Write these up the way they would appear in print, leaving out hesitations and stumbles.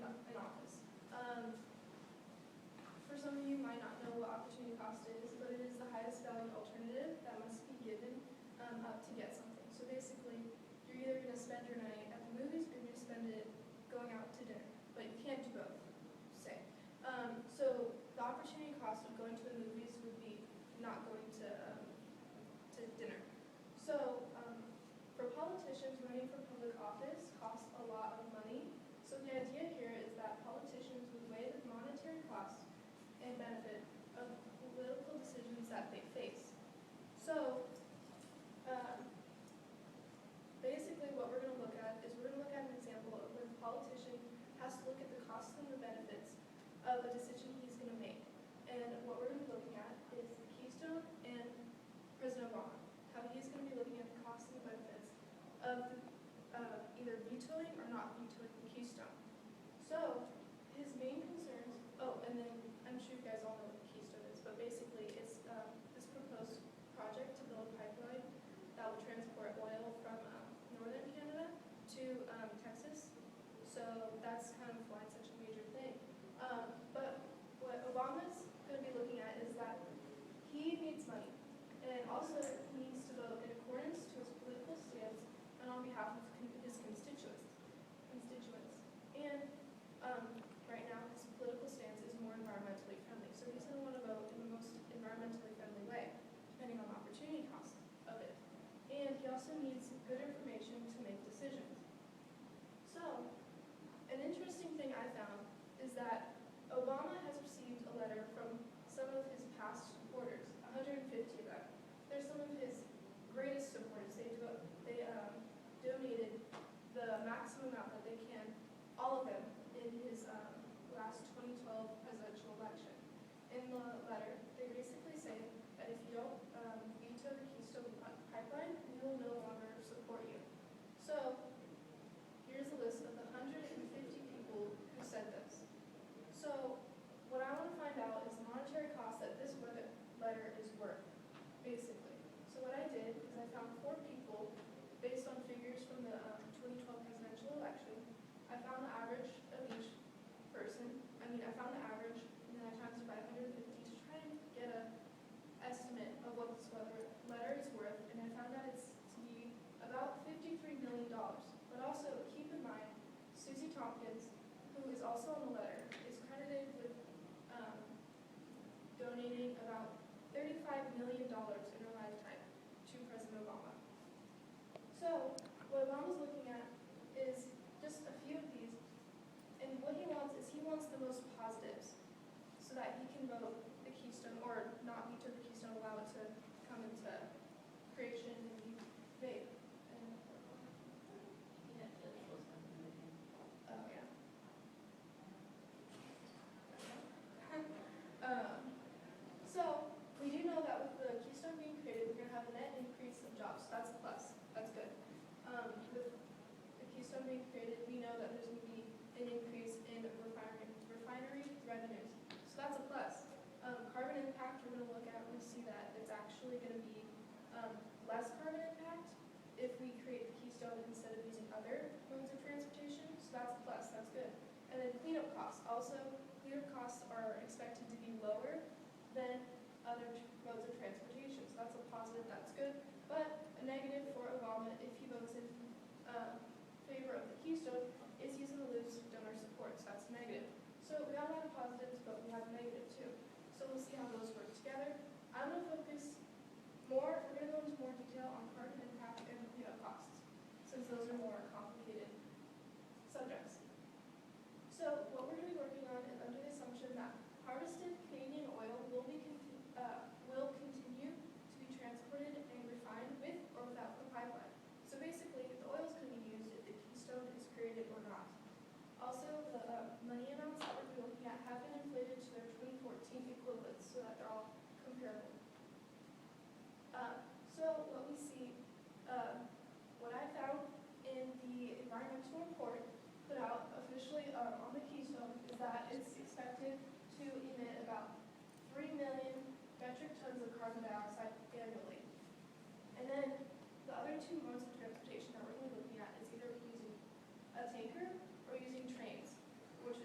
in office. For some of you might not know what opportunity cost is, but it is the highest value alternative that must be given up to get something. So basically, you're either going to spend your night at the movies or you're going to spend it going out to dinner, but you can't do both, say. So the opportunity cost of going to the movies would be not going to dinner. So for politicians, running for public office costs a lot of money. So the idea here is that politicians would weigh the monetary cost and benefit of political decisions that they face. So basically what we're going to look at is we're going to look at an example of when a politician has to look at the costs and the benefits of a decision he's going to make. And what we're going to be looking at is Keystone and President Obama, how he's going to be looking at the costs and the benefits of either vetoing or not vetoing the Keystone. So his main concerns, and then I'm sure you guys all know what the Keystone is, but basically it's this proposed project to build a pipeline that will transport oil from northern Canada to Texas. So that's kind of why it's such a major thing. But what Obama's going to be looking at is that he needs money, and also he needs to vote in accordance to his political stance and on behalf of his constituents. And right now, his political stance is more environmentally friendly. So he's going to want to vote in the most environmentally friendly way, depending on the opportunity cost of it. And he also needs good information to make decisions. So, an interesting thing I found is that Obama has received a letter from some of his past supporters, 150 of them. They're some of his greatest supporters. They donated the maximum amount that they can, all of them, in his last 2012 presidential election. In the letter, they basically say that if you don't veto the Keystone Pipeline, we will no longer support you. So here's a list of the 150 people who said this. So what I want to find out is the monetary cost that this letter is worth, basically. So what I did is I found 4 people based on figures from the 2012 presidential election. I found the average of each person. I found the average, and then I times it by 150 to try and get an estimate of what this letter is worth, and I found that it's to be about $53 million. But also, keep in mind, Susie Tompkins, who is also on the letter, is credited with donating about $35 million in her lifetime to President Obama. So, what Obama's looking at is just a few of these, and what he wants the most positives, so that he can vote the Keystone, or not veto the Keystone, allow it to come into creation and be made. Oh, yeah. So, we do know that with the Keystone being created, we're going to have a net increase of jobs. So that's a plus. That's good. With the Keystone being created, we know that there's going to be an increase in refinery revenues. So that's a plus. Carbon impact, we're going to look at, we see that it's actually going to be less carbon impact if we create the Keystone instead of using other modes of transportation. So that's a plus, that's good. And then cleanup costs. Also, cleanup costs are expected to be lower than other modes of transportation. So that's a positive, that's good. But a negative for Obama, if he votes in favor of the Keystone, is he's going to lose donor support. So that's negative. So we have a lot of positives, but we have negative too. So we'll see how those work together. I'm going to focus more, we're going to go into more detail on carbon impact and cleanup costs, since those are more complicated subjects. So what we're going to be working on is under the assumption that harvested Canadian oil will continue to be transported and refined with or without the pipeline. So basically, the oil is going to be used if the Keystone is created or not. Also, the money amounts that we're looking at have been inflated to their 2014 equivalents so that they're all comparable. So what we see, what I found in the environmental report put out officially on the Keystone is that it's expected to emit about 3 million metric tons of carbon dioxide annually. And then the other 2 modes of transportation that we're going to be looking at is either using a tanker or using trains, which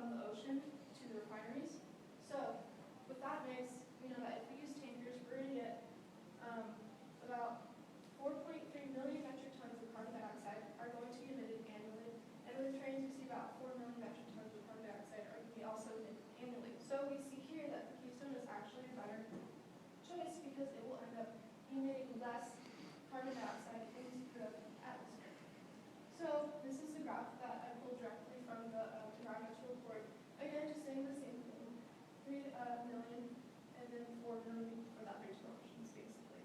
from the ocean to the refineries. So with that mix, we know that if we use tankers, we're going to get about 4.3 million metric tons of carbon dioxide are going to be emitted annually. And with trains, we see about 4 million metric tons of carbon dioxide are going to be also emitted annually. So we see here that the Keystone is actually a better choice because it will end up emitting less carbon dioxide into the atmosphere. So this is a graph that I pulled directly from the environmental report. Again, just saying the same thing, 3 million and then 4 million for the other two options, basically.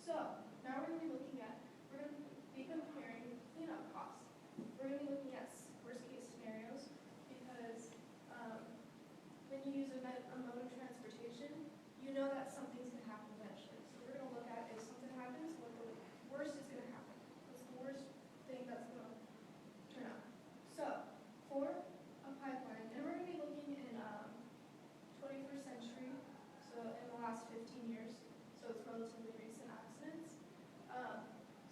So now we're going to be looking at, we're going to be comparing cleanup costs. We're going to be looking at worst case scenarios because when you use a mode of transportation, you know that something's going to happen eventually. So we're going to look at if something happens, what the worst is going to happen. What's the worst thing that's going to turn out? So for a pipeline, and we're going to be looking in 21st century, so in the last 15 years, so it's relatively recent accidents.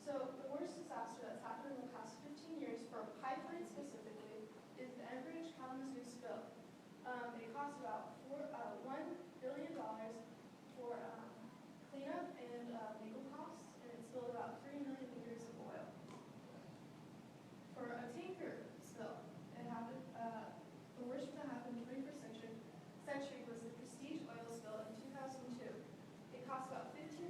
So the worst disaster that's happened in the past 15 years for a pipeline specifically is the Enbridge Kalamazoo spill. It cost about $1 billion for cleanup and legal costs, and it spilled about 3 million liters of oil. For a tanker spill, it happened. The worst that happened in the 21st century was the Prestige oil spill in 2002. It cost about $15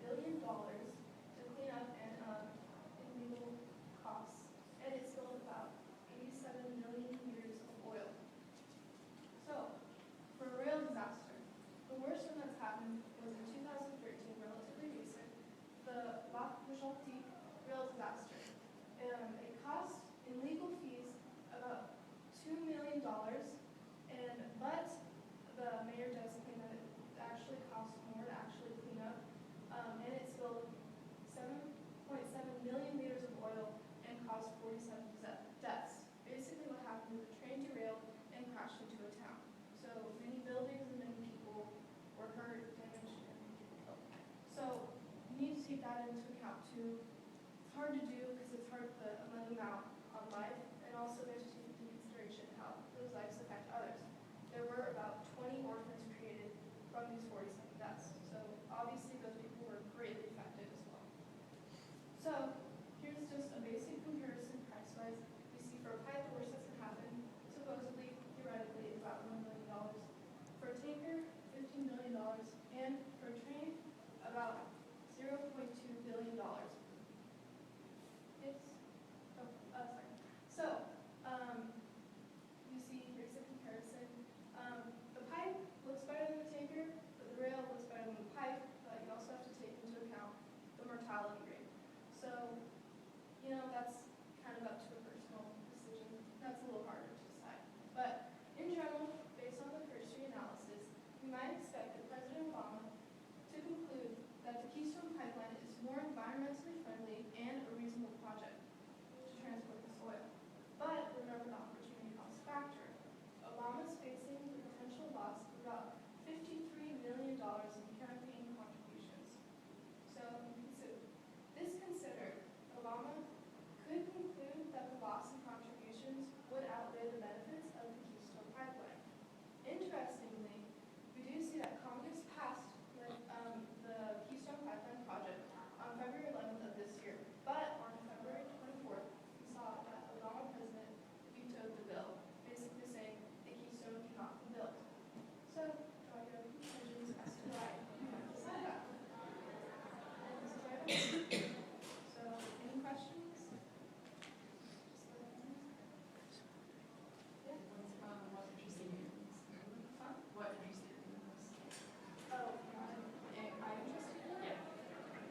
billion to clean up and in legal costs, and it spilled about 87 million liters of oil. So, for a rail disaster, the worst one that's happened was in 2013, relatively recent, the Lac Mégantic rail disaster. It cost in legal fees about $2 million, but the mayor does claim that it actually cost more to actually clean up, and it spilled 7.7 million liters of oil and caused 47 deaths. Basically what happened is the train derailed and crashed into a town. So many buildings and many people were hurt, damaged, and killed. So you need to take that into account too. It's hard to do because it's hard to put a money amount on life, and also there's to take into consideration how those lives affect others. There were about 20 orphans created from these 47 deaths. So obviously those people were greatly affected as well. So here's just a basic comparison price-wise. We see for a pipe, the worst that's going to happen, supposedly, theoretically, about $1 million. For a tanker, $15 million. And for a train, about $0.2 billion. Sorry. So, you see, here's a comparison. The pipe looks better than the tanker, but the rail looks better than the pipe, but you also have to take into account the mortality rate. So, that's kind of up to a personal decision. That's a little harder to decide. But in general, based on the cursory analysis, we might expect that President Obama to conclude that the Keystone Pipeline is more environmentally friendly and a reasonable project to transport this oil. But remember the opportunity cost factor. Obama's facing the potential loss of about $53 million in campaign contributions. So this considered, Obama could conclude that the loss in contributions would outweigh the benefits of the Keystone Pipeline. Interestingly, we do see that Congress passed the Keystone Pipeline project on February 11th of this year, but on February 24th, we saw that Obama president vetoed the bill, basically saying the Keystone cannot be built. So, draw your own conclusions as to why you have to say that. And this is why I voted. So, any questions? Just let me know. Yeah? What interesting news? Huh? What interesting news? Oh, God. Am I interested? Yeah.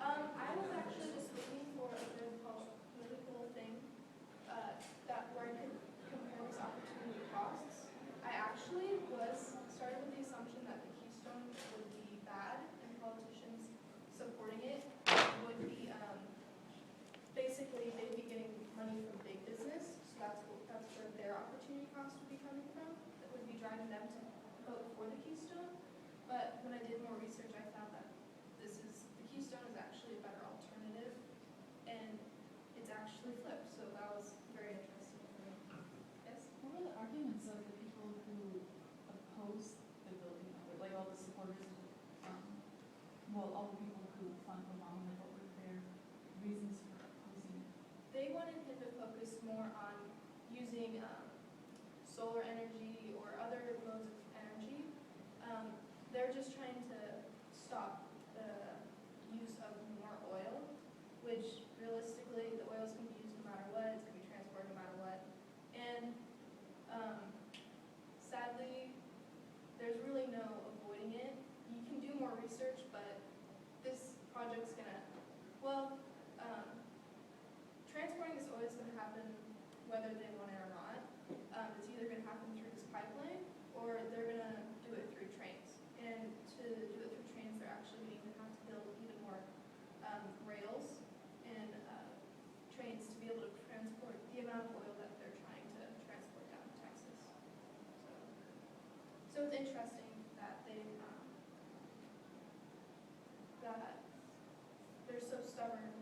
I was actually just looking for a good political thing where I could compare these opportunity costs. I actually started with the assumption that the Keystone would be bad and politicians supporting it would be basically they'd be getting money from big business, so that's where their opportunity cost would be coming from. That would be driving them to vote for the Keystone. But when I did more research, I found that the Keystone is actually a better alternative, and it's actually flipped. So that was very interesting for me. Yes. What were the arguments They're just trying to stop the use of more oil, which realistically, the oil is going to be used no matter what, it's going to be transported no matter what. And sadly, there's really no avoiding it. You can do more research, but this project's going to, well, transporting this oil is going to happen whether they want it or not. It's either going to happen through this pipeline or they're going to do it through trains. And to do it through trains, they're actually going to have to build even more rails and trains to be able to transport the amount of oil that they're trying to transport down to Texas. So it's interesting that that they're so stubborn